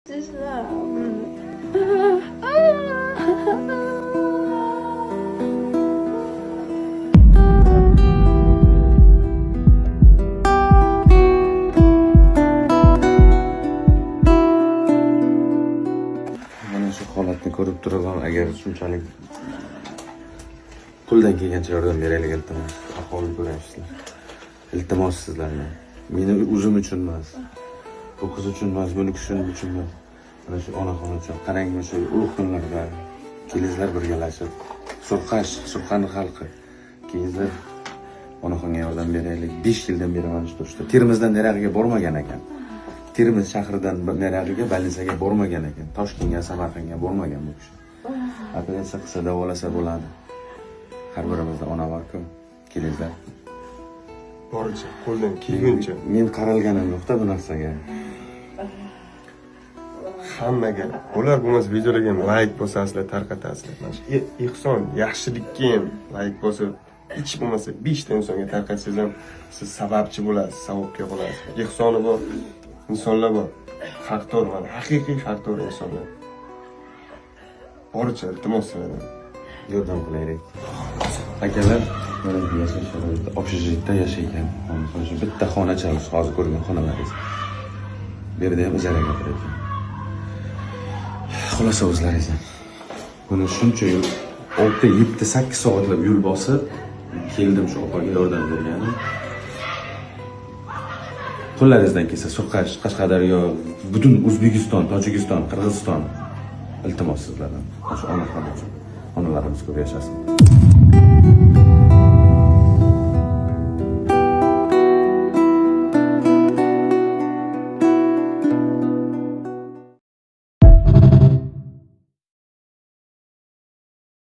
Mana shu holatni ko'rib turib ham agar shunchalik qo'ldan kelgancha yordam beraylik, iltimos. Ahvolni ko'rasizlar. Iltimos sizlardan. Meni o'zim uchun emas, bu qiz uchun emas, buni shuning uchun emas. Mana shu onaxon uchun. Qarang, shu ulug' kunlarda kelingizlar birgalashib, Surxani xalqi kelingizlar onaxonga yordam beraylik. 5 yildan beri mana shu turishda. Termizdan naryoqqa bormagan ekan. Termiz shahridan naryoqqa больницаga bormagan ekan. Toshkentga, Samarqandga bormagan bu kishi. Operatsiya qilsa davolasa bo'ladi. Har birimizda ona bor-ku. Kelingizlar. Boricha, qo'ldan kelguncha. Men qaralganim yo'q-da bu narsaga. Hammaga, ular bo'lmasa videoga ham like bosasizlar, tarqatasizlar. Mana shu ehson, yaxshilikka ham like bosib, hech bo'lmasa 5 ta insonga tarqatsangiz ham siz sababchi bo'lasiz, savobga bo'lasiz. Ehsoni bor, insonlar bor. Haqdor, mana haqiqiy haqdor insonlar. Boricha iltimos qilaman. Yordam qilaylik. Akalar, mana bu yashash sharoitida, общежитda yashaygan. Mana shu bitta xonachamiz, hozir ko'rgan xonalaringiz. Bu yerda ham ijaraga turadi. Xulosa o'zlaringiz. Buni shuncha yil 6, 7, 8 soatlab yo'l bosib keldim shu opaga yordam berganim. Qo'llaringizdan kelsa Surxash, Qashqadaryo, butun O'zbekiston, Tojikiston, Qirg'iziston iltimos sizlardan. Shu onaxon uchun. Onalarimiz ko'p yashasin.